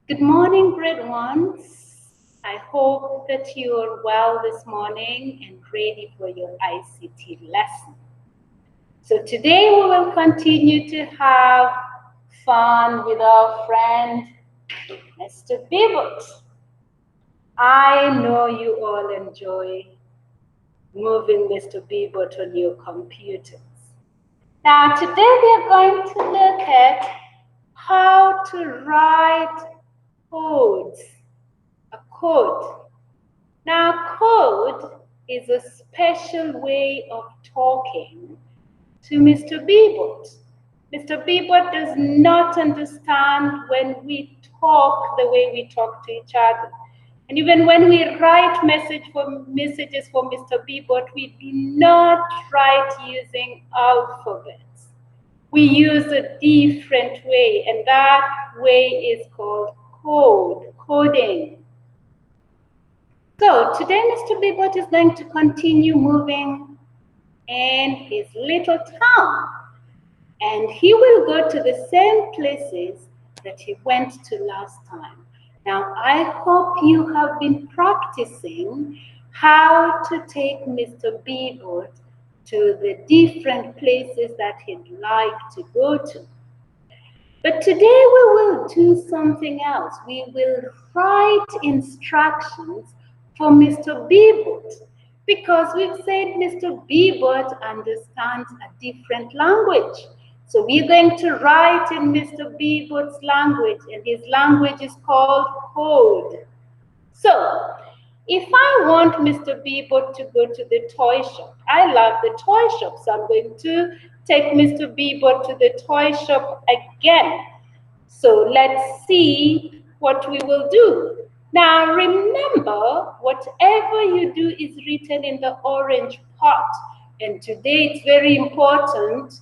Good morning, grade ones. I hope that you are well this morning and ready for your ICT lesson. So today we will continue to have fun with our friend, Mr. Bibbot. I know you all enjoy moving Mr. Bibbot on your computers. Now today we are going to look at how to write codes. A code. Now, code is a special way of talking to Mr. Beebot. Mr. Beebot does not understand when we talk the way we talk to each other. And even when we write messages for Mr. Beebot, we do not write using alphabets. We use a different way, and that way is called code, coding. So today Mr. Bibbot is going to continue moving in his little town. And he will go to the same places that he went to last time. Now, I hope you have been practicing how to take Mr. Bibbot to the different places that he'd like to go to. But today we will do something else. We will write instructions for Mr. Beebot, because we've said Mr. Beebot understands a different language. So we're going to write in Mr. Beebot's language, and his language is called code. So if I want Mr. Beebot to go to the toy shop, I love the toy shop, so I'm going to take Mr. Beebot to the toy shop again. So let's see what we will do. Now remember, whatever you do is written in the orange part. And today it's very important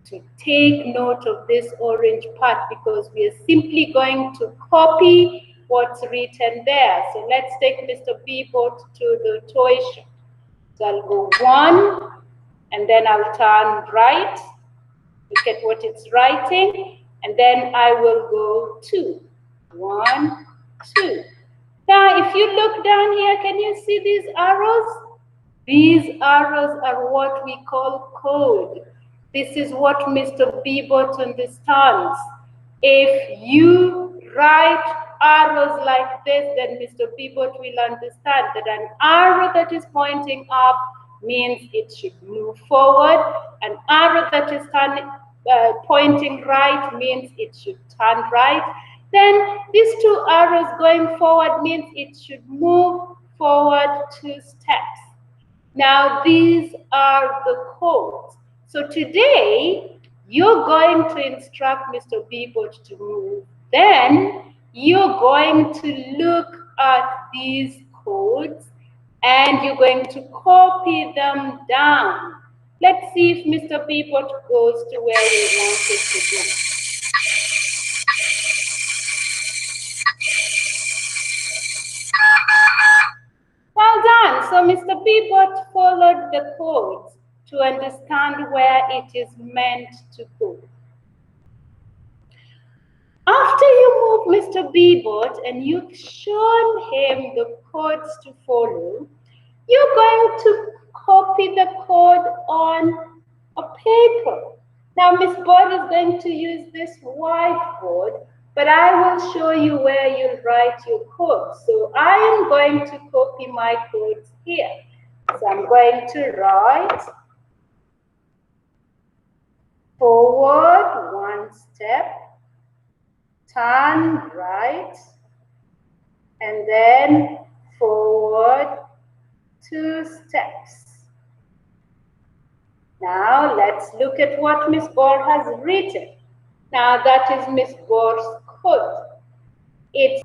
to take note of this orange part, because we are simply going to copy what's written there. So let's take Mr. Beebot to the toy shop. So I'll go 1, and then I'll turn right. Look at what it's writing. And then I will go 2. 1, 2. Now, if you look down here, can you see these arrows? These arrows are what we call code. This is what Mr. Beebot understands. If you write arrows like this, then Mr. Beebot will understand that an arrow that is pointing up means it should move forward. An arrow that is pointing right means it should turn right. Then these 2 arrows going forward means it should move forward 2 steps. Now these are the codes. So today you're going to instruct Mr. Beebot to move. Then you're going to look at these codes and you're going to copy them down. Let's see if Mr. Beebot goes to where we want it to go. Well done. So Mr. Beebot followed the codes to understand where it is meant to go. After you move Mr. Beebot and you've shown him the codes to follow, you're going to copy the code on a paper. Now, Miss Bod is going to use this whiteboard, but I will show you where you'll write your code. So I am going to copy my codes here. So I'm going to write forward 1 step, turn right, and then forward 2 steps. Now let's look at what Miss Bor has written. Now that is Miss Bor's code.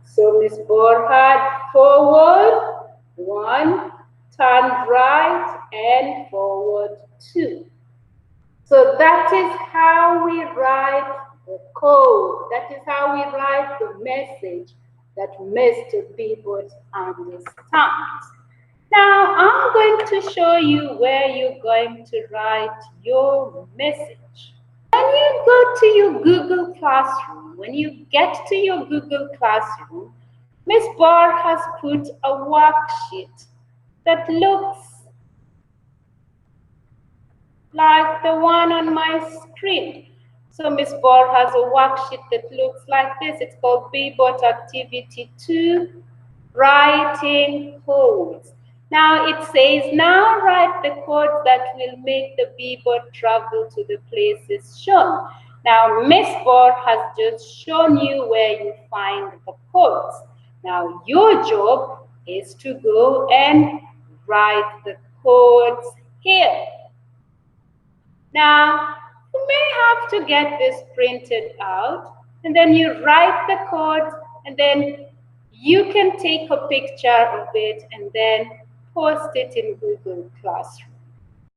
So Miss Bor had forward 1, turn right, and forward 2. So that is how we write the code. That is how we write the message that Mr. Beebot understands. Now, I'm going to show you where you're going to write your message. When you go to your Google Classroom, when you get to your Google Classroom, Miss Barr has put a worksheet that looks like the one on my screen. So Miss Barr has a worksheet that looks like this. It's called BBOT Activity 2, Writing Codes. Now it says, now write the codes that will make the BBOT travel to the places shown. Now Miss Barr has just shown you where you find the codes. Now your job is to go and write the codes here. Now, you may have to get this printed out, and then you write the code, and then you can take a picture of it and then post it in Google Classroom.